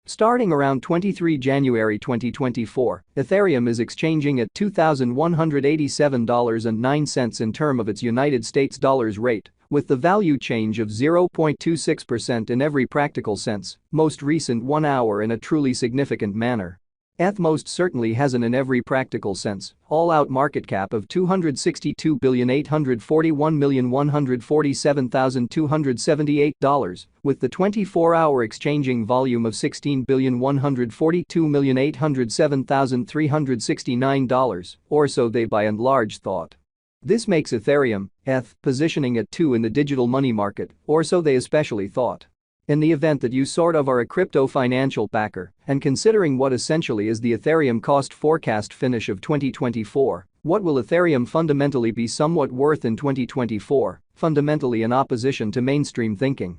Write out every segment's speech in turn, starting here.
Starting around 23 January 2024, Ethereum is exchanging at $2,187.09 in term of its United States dollars rate, with the value change of 0.26% in every practical sense, most recent 1 hour in a truly significant manner. ETH most certainly hasn't in every practical sense, all-out market cap of $262,841,147,278, with the 24-hour exchanging volume of $16,142,807,369, or so they by and large thought. This makes Ethereum, ETH, positioning at 2 in the digital money market, or so they especially thought. In the event that you sort of are a crypto financial backer, and considering what essentially is the Ethereum cost forecast finish of 2024, what will Ethereum fundamentally be somewhat worth in 2024, fundamentally in opposition to mainstream thinking?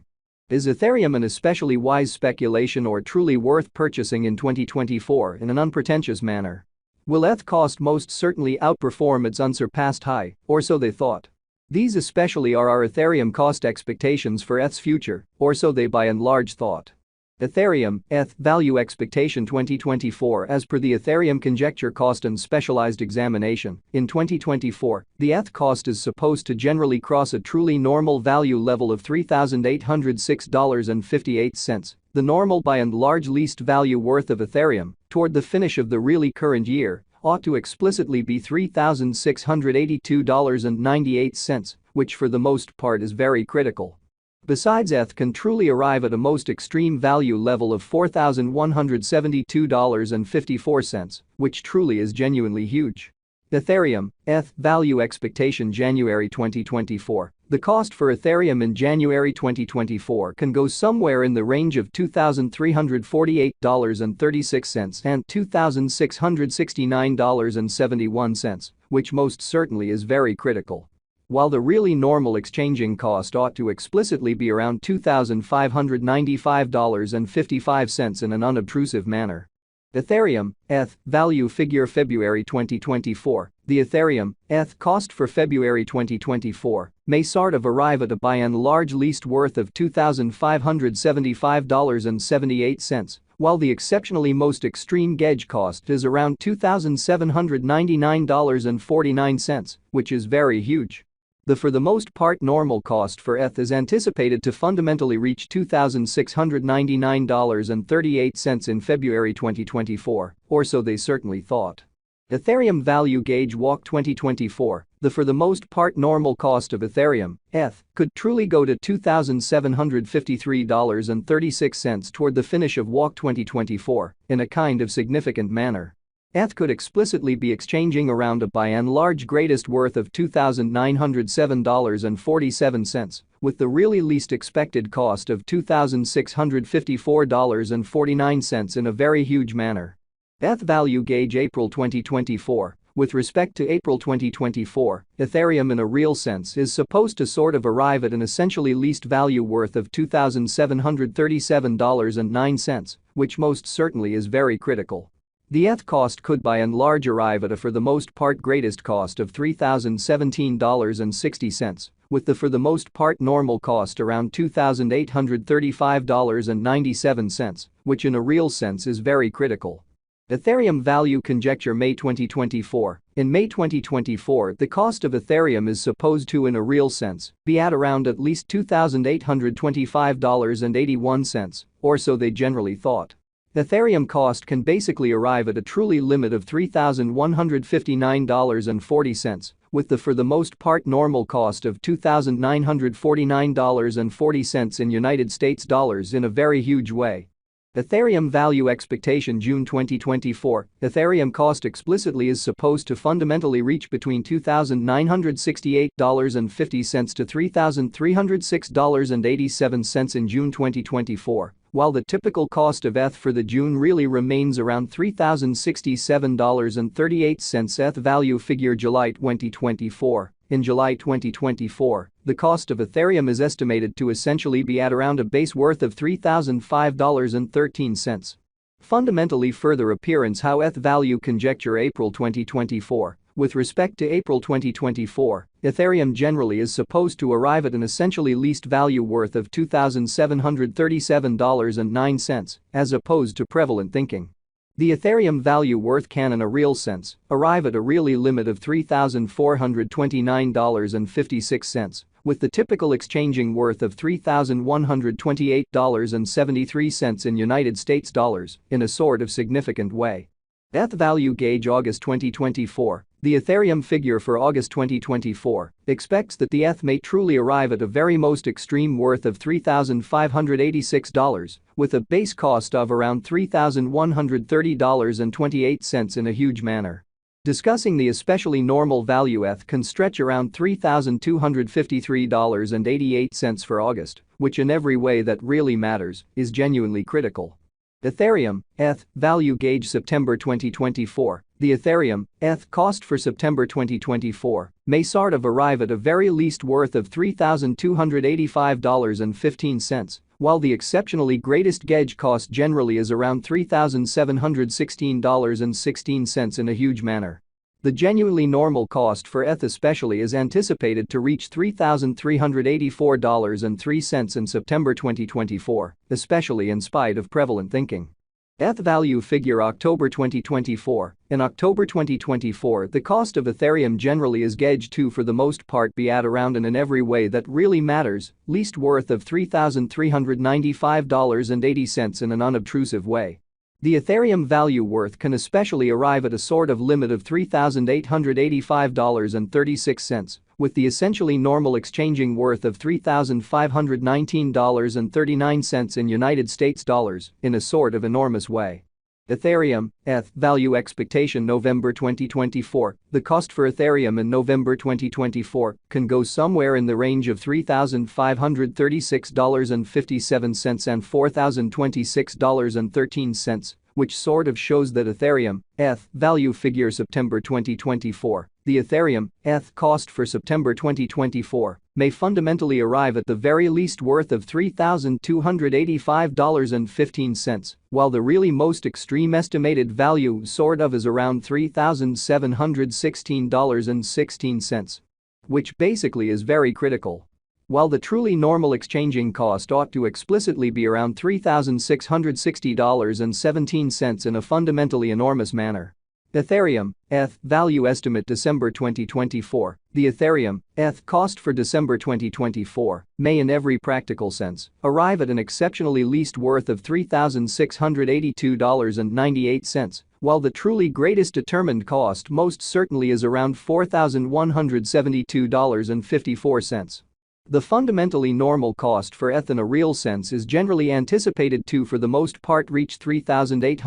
Is Ethereum an especially wise speculation or truly worth purchasing in 2024 in an unpretentious manner? Will ETH cost most certainly outperform its unsurpassed high, or so they thought? These especially are our Ethereum cost expectations for ETH's future, or so they by and large thought. Ethereum, ETH value expectation 2024 as per the Ethereum conjecture cost and specialized examination. In 2024, the ETH cost is supposed to generally cross a truly normal value level of $3,806.58, the normal by and large least value worth of Ethereum, toward the finish of the really current year, ought to explicitly be $3,682.98, which for the most part is very critical. Besides, ETH can truly arrive at a most extreme value level of $4,172.54, which truly is genuinely huge. Ethereum, ETH value expectation January 2024. The cost for Ethereum in January 2024 can go somewhere in the range of $2,348.36 and $2,669.71, which most certainly is very critical. While the really normal exchanging cost ought to explicitly be around $2,595.55 in an unobtrusive manner. Ethereum, ETH value figure February 2024. The Ethereum, ETH cost for February 2024 may sort of arrive at a by and large least worth of $2,575.78, while the exceptionally most extreme gauge cost is around $2,799.49, which is very huge. The for the most part normal cost for ETH is anticipated to fundamentally reach $2,699.38 in February 2024, or so they certainly thought. Ethereum value gauge walk 2024, the for the most part normal cost of Ethereum, ETH, could truly go to $2,753.36 toward the finish of walk 2024 in a kind of significant manner. ETH could explicitly be exchanging around a by and large greatest worth of $2,907.47, with the really least expected cost of $2,654.49 in a very huge manner. ETH value gauge April 2024. With respect to April 2024, Ethereum in a real sense is supposed to sort of arrive at an essentially least value worth of $2,737.09, which most certainly is very critical. The ETH cost could by and large arrive at a for the most part greatest cost of $3,017.60, with the for the most part normal cost around $2,835.97, which in a real sense is very critical. Ethereum value conjecture May 2024. In May 2024, the cost of Ethereum is supposed to in a real sense be at around at least $2,825.81, or so they generally thought. Ethereum cost can basically arrive at a truly limit of $3,159.40, with the for the most part normal cost of $2,949.40 in United States dollars in a very huge way. Ethereum value expectation June 2024. Ethereum cost explicitly is supposed to fundamentally reach between $2,968.50 to $3,306.87 in June 2024, while the typical cost of ETH for the June really remains around $3,067.38 ETH value figure July 2024. In July 2024, the cost of Ethereum is estimated to essentially be at around a base worth of $3,005.13. Fundamentally further appearance how ETH value conjecture April 2024. With respect to April 2024, Ethereum generally is supposed to arrive at an essentially least value worth of $2,737.09, as opposed to prevalent thinking. The Ethereum value worth can in a real sense arrive at a really limit of $3,429.56, with the typical exchanging worth of $3,128.73 in United States dollars in a sort of significant way. ETH value gauge August 2024. The Ethereum figure for August 2024 expects that the ETH may truly arrive at a very most extreme worth of $3,586, with a base cost of around $3,130.28 in a huge manner. Discussing the especially normal value ETH can stretch around $3,253.88 for August, which in every way that really matters is genuinely critical. Ethereum, ETH, value gauge September 2024. The Ethereum, ETH cost for September 2024 may sort of arrive at a very least worth of $3,285.15, while the exceptionally greatest gauge cost generally is around $3,716.16 in a huge manner. The genuinely normal cost for ETH especially is anticipated to reach $3,384.03 in September 2024, especially in spite of prevalent thinking. ETH value figure October 2024. In October 2024, the cost of Ethereum generally is gauged to for the most part be at around and in every way that really matters, least worth of $3,395.80 in an unobtrusive way. The Ethereum value worth can especially arrive at a sort of limit of $3,885.36, with the essentially normal exchanging worth of $3,519.39 in United States dollars in a sort of enormous way. Ethereum, ETH value expectation November 2024. The cost for Ethereum in November 2024 can go somewhere in the range of $3,536.57 and $4,026.13, which sort of shows that Ethereum, ETH value figure September 2024. The Ethereum, ETH cost for September 2024 may fundamentally arrive at the very least worth of $3,285.15, while the really most extreme estimated value sort of is around $3,716.16, which basically is very critical. While the truly normal exchanging cost ought to explicitly be around $3,660.17 in a fundamentally enormous manner. Ethereum, ETH value estimate December 2024. The Ethereum, ETH cost for December 2024 may in every practical sense arrive at an exceptionally least worth of $3,682.98, while the truly greatest determined cost most certainly is around $4,172.54. The fundamentally normal cost for ETH in a real sense is generally anticipated to for the most part reach $3,800.